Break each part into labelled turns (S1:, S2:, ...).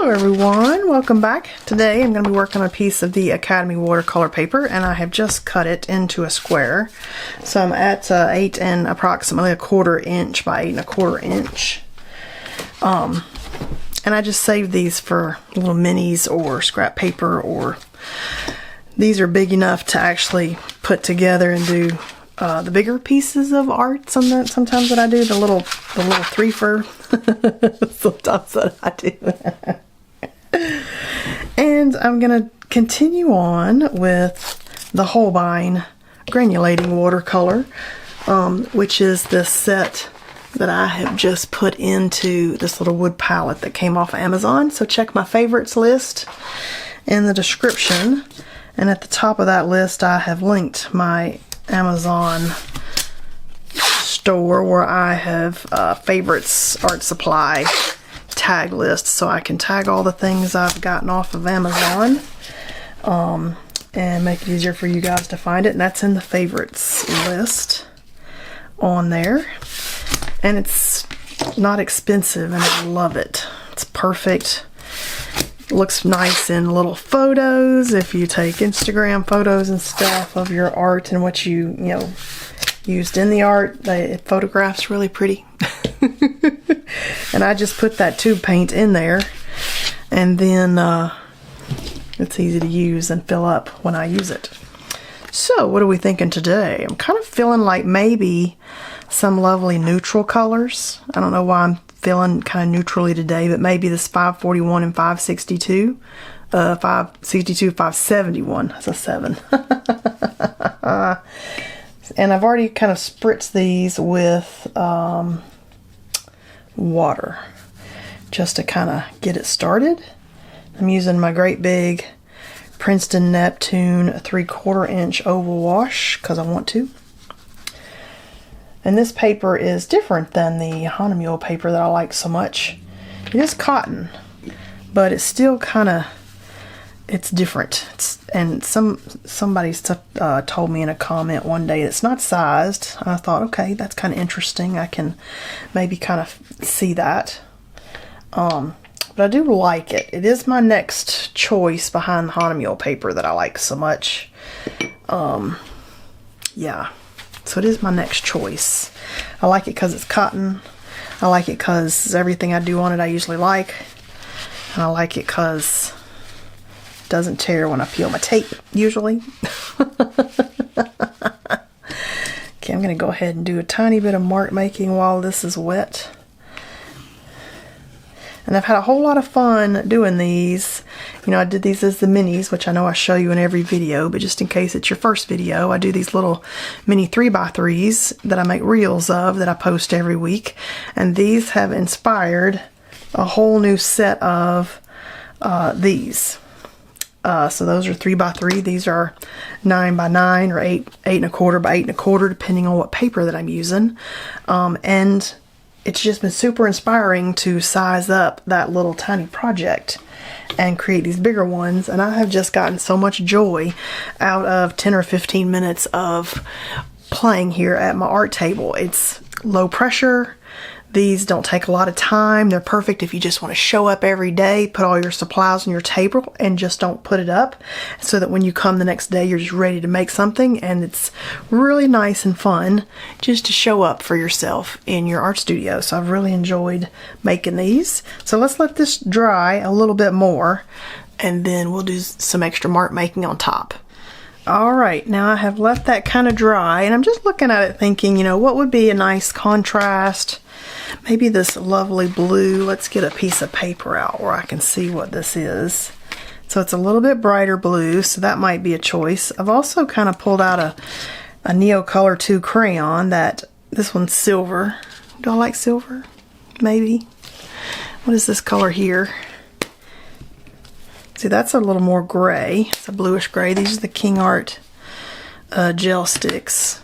S1: Hello everyone, welcome back. Today I'm going to be working on a piece of the Academy watercolor paper, and I have just cut it into a square. So I'm at 8 and approximately 1/4 inch by 8 1/4 inch. And I just saved these for little minis or scrap paper, or these are big enough to actually put together and do the bigger pieces of art. Sometimes that I do, the little threefer. Sometimes that I do. And I'm gonna continue on with the Holbein granulating watercolor, which is this set that I have just put into this little wood palette that came off Amazon. So check my favorites list in the description, and at the top of that list I have linked my Amazon store where I have favorites art supply tag list, so I can tag all the things I've gotten off of Amazon and make it easier for you guys to find it. And that's in the favorites list on there, and it's not expensive and I love it. It's perfect. Looks nice in little photos if you take Instagram photos and stuff of your art and what you used in the art. It photographs really pretty. And I just put that tube paint in there, and then it's easy to use and fill up when I use it. So what are we thinking today? I'm kind of feeling like maybe some lovely neutral colors. I don't know why I'm feeling kind of neutrally today, but maybe this 541 and 562. 562, 571. That's a 7. And I've already kind of spritzed these with water just to kind of get it started. I'm using my great big Princeton Neptune 3/4 inch oval wash because I want to. And this paper is different than the Hahnemühle paper that I like so much. It is cotton, but it's still kind of, it's different. And somebody told me in a comment one day it's not sized. I thought, okay, that's kind of interesting. I can maybe kind of see that. But I do like it. It is my next choice behind the Hahnemühle paper that I like so much. Yeah. So it is my next choice. I like it because it's cotton. I like it because everything I do on it I usually like. And I like it because it doesn't tear when I peel my tape, usually. Okay, I'm going to go ahead and do a tiny bit of mark making while this is wet. And I've had a whole lot of fun doing these. I did these as the minis, which I know I show you in every video, but just in case it's your first video, I do these little mini 3x3s that I make reels of that I post every week. And these have inspired a whole new set of these. So those are 3x3. These are 9x9 or 8 1/4 by 8 1/4, depending on what paper that I'm using. And it's just been super inspiring to size up that little tiny project and create these bigger ones. And I have just gotten so much joy out of 10 or 15 minutes of playing here at my art table. It's low pressure. These don't take a lot of time. They're perfect if you just want to show up every day, put all your supplies on your table and just don't put it up, so that when you come the next day you're just ready to make something. And it's really nice and fun just to show up for yourself in your art studio. So I've really enjoyed making these. So let's let this dry a little bit more, and then we'll do some extra mark making on top. Alright, now I have let that kind of dry, and I'm just looking at it thinking, what would be a nice contrast? Maybe this lovely blue. Let's get a piece of paper out where I can see what this is. So it's a little bit brighter blue, so that might be a choice. I've also kind of pulled out a Neocolor II crayon. This one's silver. Do I like silver? Maybe. What is this color here? See, that's a little more gray. It's a bluish gray. These are the Kingart gel sticks.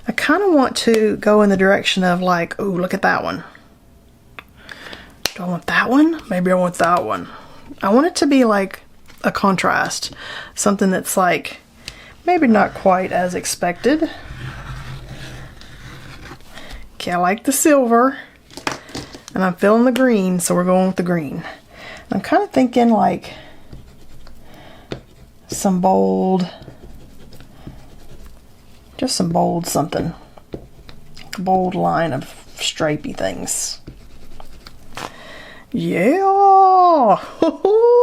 S1: I kind of want to go in the direction of like, ooh, look at that one. Do I want that one? Maybe I want that one. I want it to be like a contrast. Something that's like, maybe not quite as expected. Okay, I like the silver. And I'm feeling the green, so we're going with the green. I'm kind of thinking like some bold, just some bold something. Bold line of stripey things. Yeah! Oh,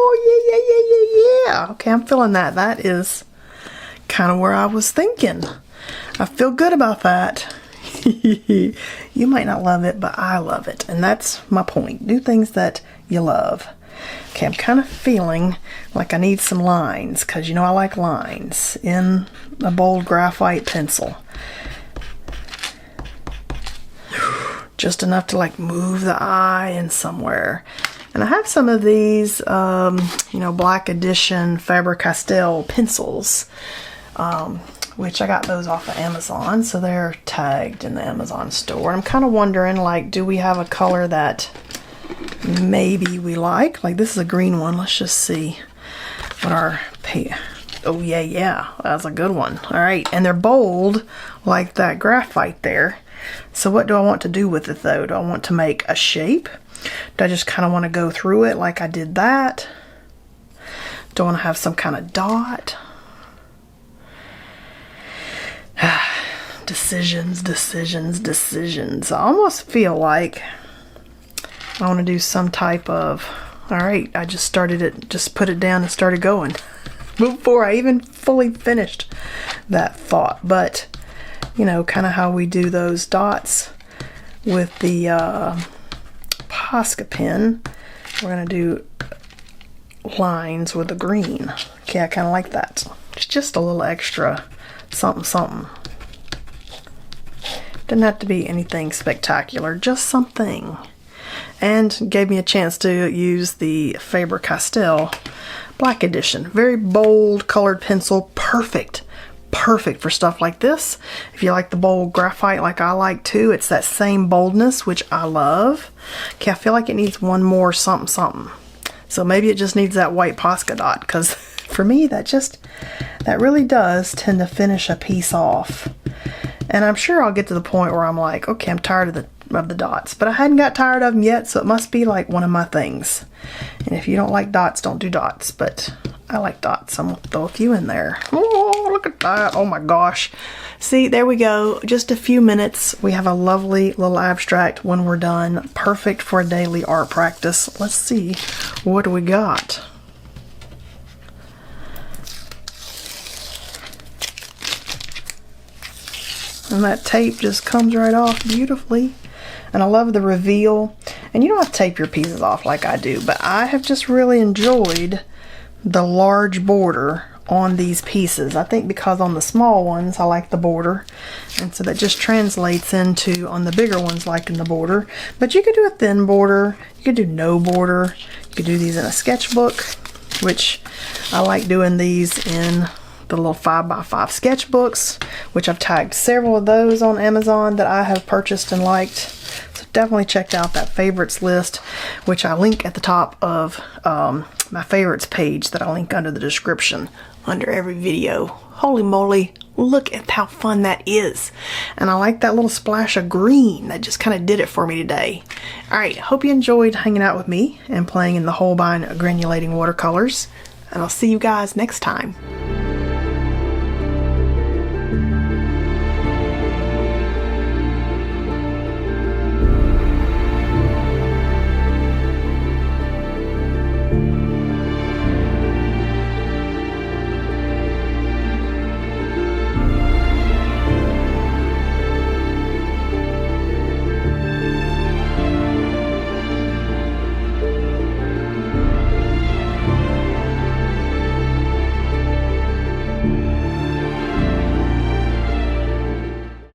S1: yeah. Okay, I'm feeling that. That is kind of where I was thinking. I feel good about that. You might not love it, but I love it. And that's my point. Do things that you love. Okay, I'm kind of feeling like I need some lines, because you know I like lines in a bold graphite pencil. Just enough to like move the eye in somewhere. And I have some of these, you know, Black Edition Faber-Castell pencils, which I got those off of Amazon, so they're tagged in the Amazon store. And I'm kind of wondering, like, do we have a color that maybe we like? Like, this is a green one. Let's just see what our oh yeah, that's a good one. All right, and they're bold like that graphite there. So what do I want to do with it though? Do I want to make a shape? Do I just kind of want to go through it like I did that? Do I want to have some kind of dot? Decisions. I almost feel like I want to do some type of, all right, I just started it, just put it down and started going before I even fully finished that thought. But you know, kind of how we do those dots with the Posca pen. We're going to do lines with the green. Okay, I kind of like that. It's just a little extra something. Didn't have to be anything spectacular, just something. And gave me a chance to use the Faber-Castell Black Edition. Very bold colored pencil, perfect for stuff like this. If you like the bold graphite like I like too, it's that same boldness, which I love. Okay, I feel like it needs one more something. So maybe it just needs that white Posca dot, because for me that really does tend to finish a piece off. And I'm sure I'll get to the point where I'm like, okay, I'm tired of the dots, but I hadn't got tired of them yet, so it must be like one of my things. And if you don't like dots, don't do dots, but I like dots. I'm gonna throw a few in there. Oh, look at that. Oh my gosh. See, there we go. Just a few minutes. We have a lovely little abstract when we're done. Perfect for a daily art practice. Let's see, what do we got? And that tape just comes right off beautifully. And I love the reveal. And you don't have to tape your pieces off like I do, but I have just really enjoyed the large border on these pieces. I think because on the small ones I like the border, and so that just translates into on the bigger ones liking the border. But you could do a thin border, you could do no border, you could do these in a sketchbook, which I like doing these in the little 5x5 sketchbooks, which I've tagged several of those on Amazon that I have purchased and liked. So definitely check out that favorites list, which I link at the top of my favorites page that I link under the description under every video. Holy moly, look at how fun that is. And I like that little splash of green. That just kind of did it for me today. Alright, hope you enjoyed hanging out with me and playing in the Holbein granulating watercolors. And I'll see you guys next time.